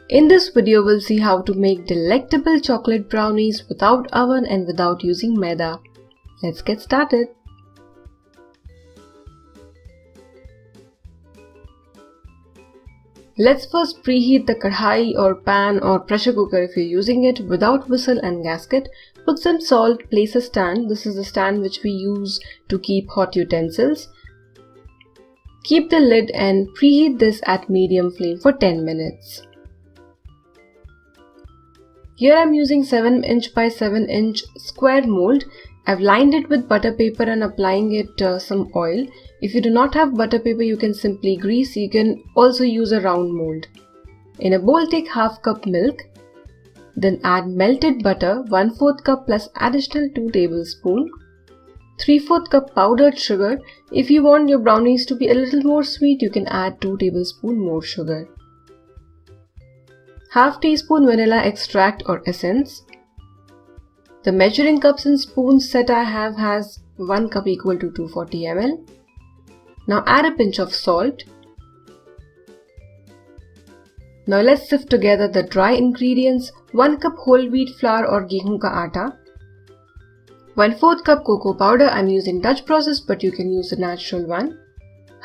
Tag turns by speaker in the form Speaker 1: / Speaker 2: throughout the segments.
Speaker 1: In this video, we'll see how to make delectable chocolate brownies without oven and without using maida. Let's get started. Let's first preheat the kadhai or pan or pressure cooker if you're using it without whistle and gasket. Put some salt, place a stand. This is the stand which we use to keep hot utensils. Keep the lid and preheat this at medium flame for 10 minutes. Here I'm using 7" by 7" square mold. I've lined it with butter paper and applying it some oil. If you do not have butter paper, you can simply grease. You can also use a round mold. In a bowl, take half cup milk. Then add melted butter, 1/4 cup plus additional 2 tablespoons. 3/4 cup powdered sugar. If you want your brownies to be a little more sweet, you can add 2 tablespoons more sugar. Half teaspoon vanilla extract or essence. The measuring cups and spoons set I have has 1 cup equal to 240 ml. Now add a pinch of salt. Now let's sift together the dry ingredients. 1 cup whole wheat flour or गेहूं का आटा. 1/4 cup cocoa powder. I'm using Dutch process, but you can use the natural one.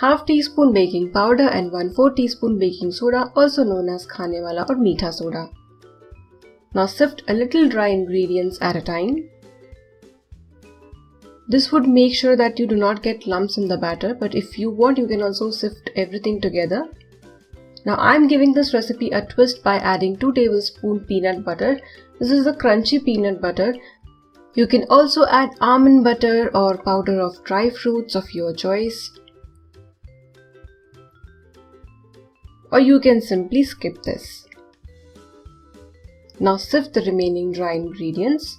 Speaker 1: Half teaspoon baking powder and 1/4 teaspoon baking soda, also known as khane wala or meetha soda. Now sift a little dry ingredients at a time. This would make sure that you do not get lumps in the batter, but if you want, you can also sift everything together. Now I'm giving this recipe a twist by adding 2 tablespoons peanut butter. This is the crunchy peanut butter. You can also add almond butter or powder of dry fruits of your choice. Or you can simply skip this. Now sift the remaining dry ingredients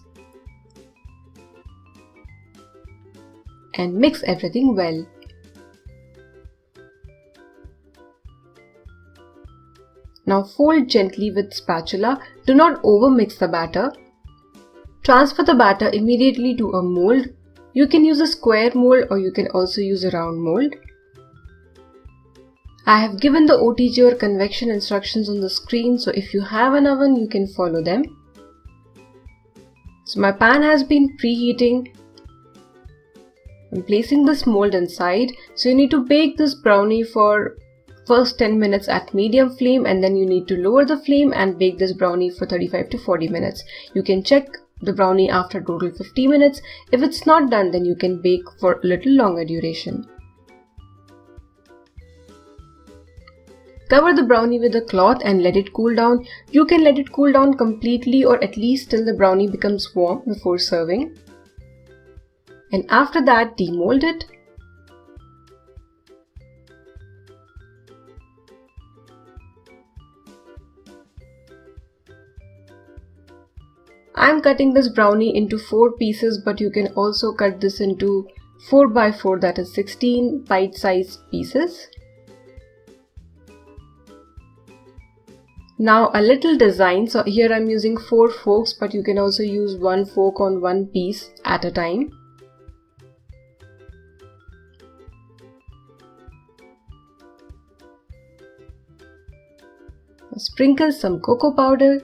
Speaker 1: and mix everything well. Now fold gently with spatula. Do not overmix the batter. Transfer the batter immediately to a mold. You can use a square mold or you can also use a round mold. I have given the OTG or convection instructions on the screen, so if you have an oven, you can follow them. So my pan has been preheating. I'm placing this mold inside. So you need to bake this brownie for first 10 minutes at medium flame, and then you need to lower the flame and bake this brownie for 35 to 40 minutes. You can check the brownie after total 50 minutes. If it's not done, then you can bake for a little longer duration. Cover the brownie with a cloth and let it cool down. You can let it cool down completely or at least till the brownie becomes warm before serving. And after that, demold it. I am cutting this brownie into 4 pieces, but you can also cut this into 4 by 4, that is 16 bite-sized pieces. Now a little design. So here I'm using 4 forks, but you can also use 1 fork on 1 piece at a time. Sprinkle some cocoa powder.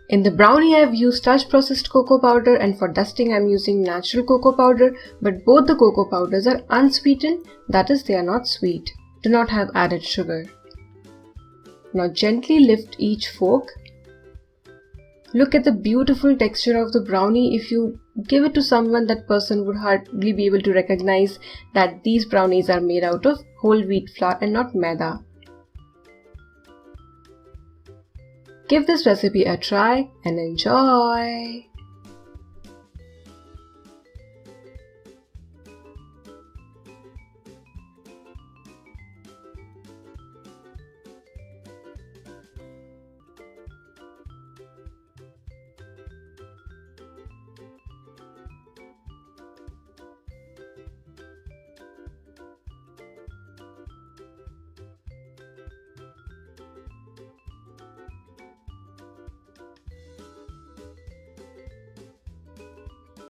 Speaker 1: In the brownie I have used Dutch processed cocoa powder, and for dusting I am using natural cocoa powder, but both the cocoa powders are unsweetened, that is, they are not sweet. do not have added sugar. Now gently lift each fork. Look at the beautiful texture of the brownie. If you give it to someone, that person would hardly be able to recognize that these brownies are made out of whole wheat flour and not maida. Give this recipe a try and enjoy!